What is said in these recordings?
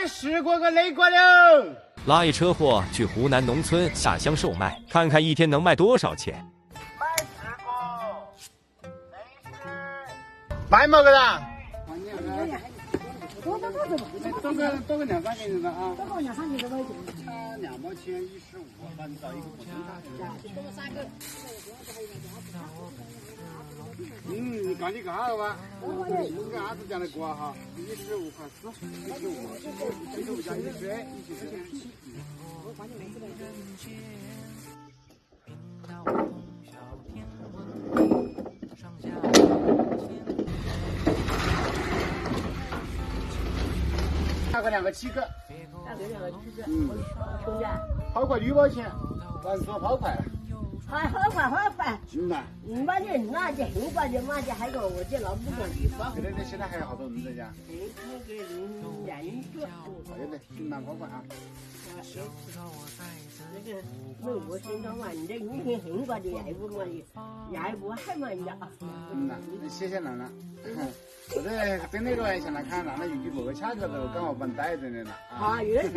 买10个个内锅了。拉一车货去湖南农村下乡售卖，看看一天能卖多少钱。买10个，卖么个啦？多个2、3斤的啊。多个2、3斤的都行。差2毛钱15，反正找一个不正常。多3个。你赶紧干了吧？弄个啥子这样的锅哈？15块4，15加1水，1块7。大概2个7个。兄弟。泡块6毛钱，咱说泡块。好快。行了。买点拿去很快就买去，还有我这老不管你发。对，现在还有好多人在家。那个人做。对对，行了，泡块啊。那个问我身上嘛，你这一天很快就来不嘛的，来不还嘛的。谢谢楠楠。我这真那个像那看楠楠有几个掐着都刚好把你带着呢。好，有的。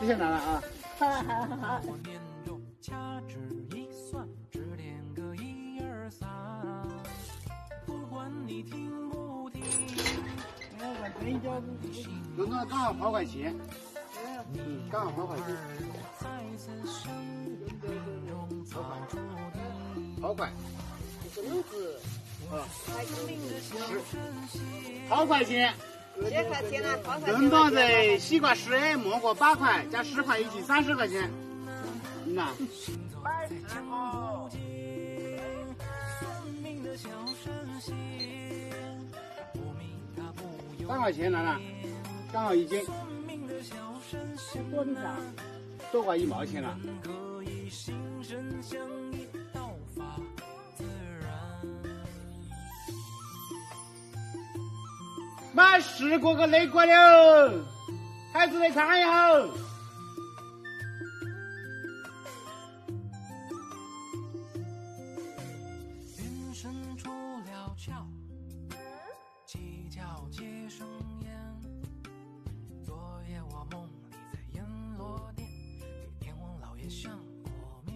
谢谢楠楠啊。好。掐指一算，指点个1、2、3，不管你听不听。刚好泡块钱。刚好泡块钱。泡块。什么子？泡块钱。这块钱呢？泡块钱。人多的西瓜10，蘑菇8块，加10块一起30块钱。买10个。3块钱，楠楠，刚好1斤。多的少？多花1毛钱了。买10个内锅了，孩子来看一下。鸡叫接生烟，昨夜我梦里在阎罗殿，给天王老爷相过面。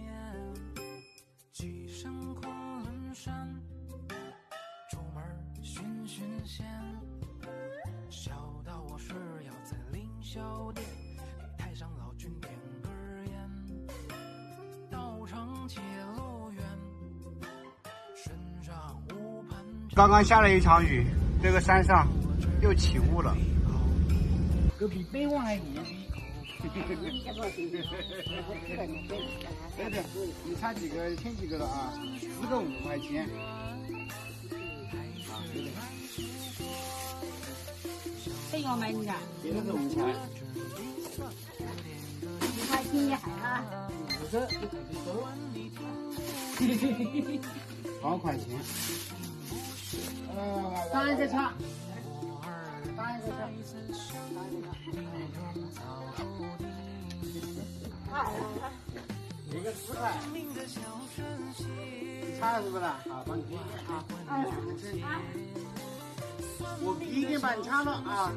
跻身昆仑山，出门寻仙，小到我是要在凌霄殿，给太上老君点根烟。道长且路远，身上无盘。刚刚下了一场雨，这个山上又起雾了，可比北旺还严厉。对，你差几个添几个了啊？4个5块钱。这个买你的？这个是5块。5块钱一海啊2块钱。打一个叉。一个4块。差了是不是？好，帮你贴啊。我一定把你插了啊。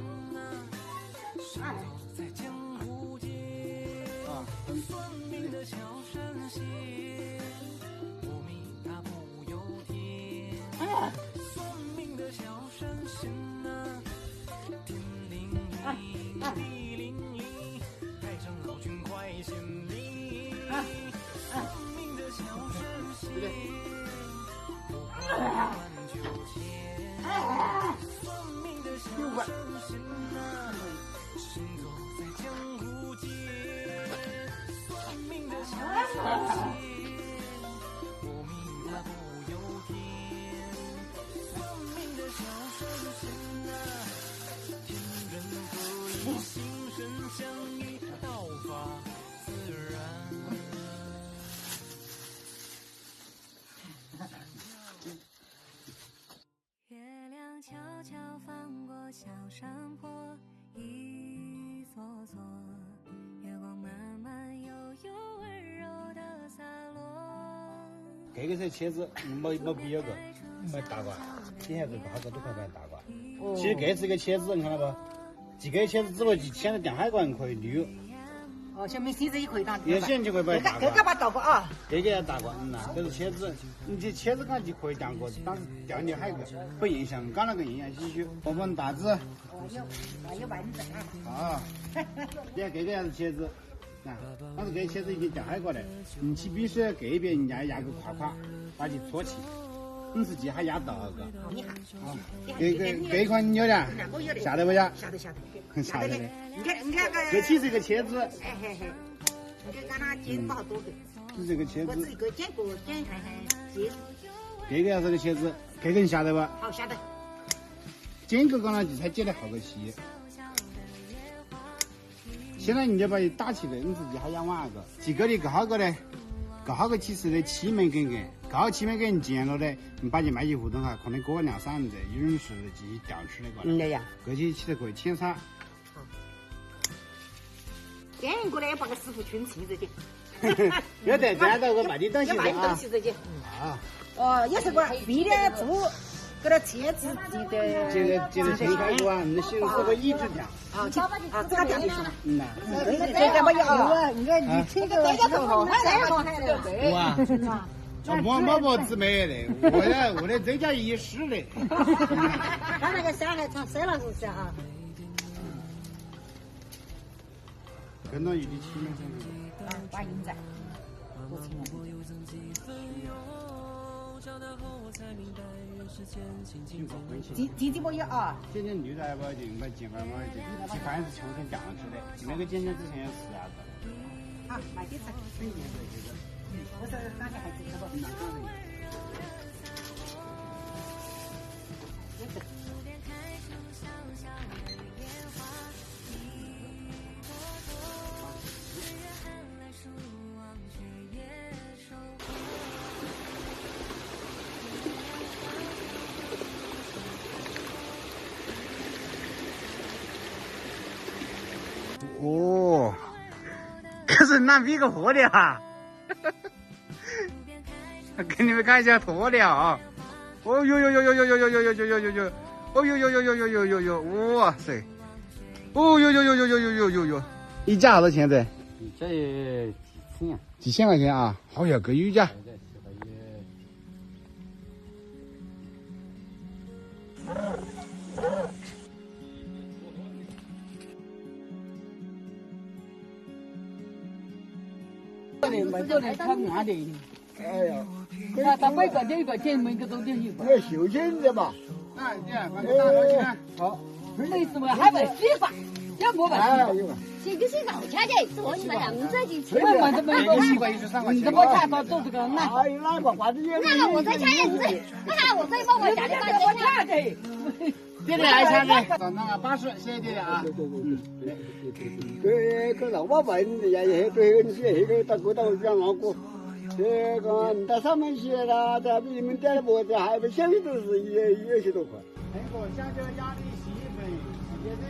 小山坡一座座，月光慢慢悠悠温柔的洒落。这个是茄子，没必要个，买大瓜，底下这个好多都快买大瓜。其实这是个茄子，你看到不？几个茄子只不过现在电海关可以绿，哦，小米茄子也可以打。有些人就会把大这个把倒过啊。这个要大过，这是茄子，你这茄子刚就可以晾过，当时钓你海个不影响，刚那个营养稀稀。我们大子。还有丸子啊。你看这个也是茄子，当时这茄子已经钓海过来，你去必须这边人家压个胯胯，把它搓起。你是记还压到个。你看，这一款你有的，下得不呀？下得。下得的。你看这起是个茄子。哎嘿嘿，这俺那剪不好多个。是这个茄子。我自己剪看茄子。这个也是个茄子，这个你下得吧？好下得。剪个刚才就才剪得好个细。现在你就把它打起来，你自己还养完个。几个的高个的，高个其实的7枚根根，高7枚根剪了的，你把它卖去互动哈，可能过2-3人这有人是自己钓吃的过来。对呀。过去起得可以浅撒。剪过来把个师傅圈气着点。要得，这样到我卖的东西卖东西着点。啊。哦，也是个必的做。给它茄子记得切开过，那形是个一直掉。啊，它掉就是了。这个不要，你这个这个好，哇，我姊妹的，我的这家一师的。他那个山还长塞了是不是啊？跟到一起了，把银子，多钱了？鸡鸡不有啊？现在绿的还不就把金块嘛就，其反正是秋天酱吃的，那个剪之前要吃啥子？好，买点吃。我说刚才还吃不？哦，可是难比个货的哈，给你们看一下脱了啊！哦呦呦呦呦呦呦呦呦呦呦呦呦呦！哦呦呦呦呦呦呦呦呦！哇塞！哦呦呦呦呦呦呦呦呦呦！一架多少钱子？一架也几千呀？几千块钱啊？好呀，个有架。哎呀，他每个点一个钱，每个都点一个。要修剪的嘛。哎，你看，把这打上去。好。类似我还会洗发，要不吧？这个是绕家的，做你们样子就去。我们这么一个习惯就是3块钱。你怎么才搞走这个难？哎，哪个花子也？那我在家样子，那我可以帮我家里干我家的。爹爹还抢的，到那个80，谢谢爹爹啊。cái lẩu bắp bệnh thì vậy tôi sẽ cái tao của tôi cho ngọc cô thế còn ta sao mình sẽ ra ta bị mình chơi bộ thì hai bên xem tôi gì gì đâu phải 那个香蕉压力细粉、细节水，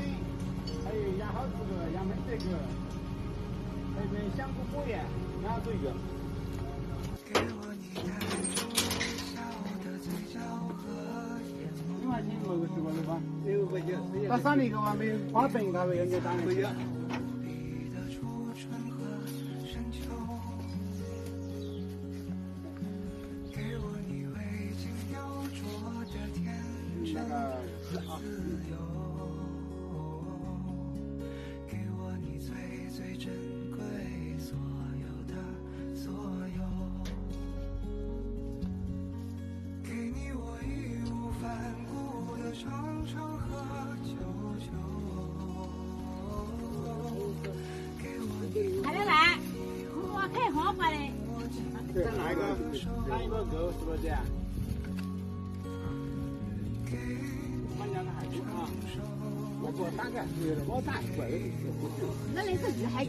还有压好这个、压焖这个，还有香菇果园，压这个。你看你那个吃过的吧？6块钱。他上那个嘛没有花粉，他会有点长的。那个是啊。给我你最最珍贵所有的所有，给你我义无反顾的长长和久久，给我你。还没来，我开好吧嘞。再来一个，来一个够是不是？俺家的还是啊，我做大概我大块的。那那个是还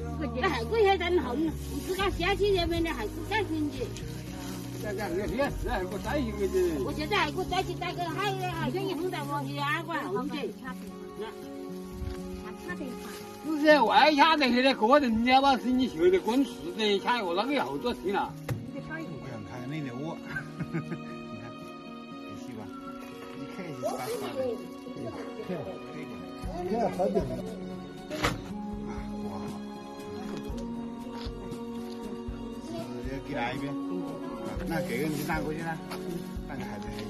贵还在后呢，你自个先去那边的还是30斤。这也是，还给我带一个的。我现在还给我带去带个还想1分在我去2管后头。不是外下那些的个人家吧，是你学的滚事的，下我那个要多行了。不想看那个我，你看，这习惯，你看一下，可以。你要喝点。哇，要给哪一边？那这个你打过去呢？打个孩子还行。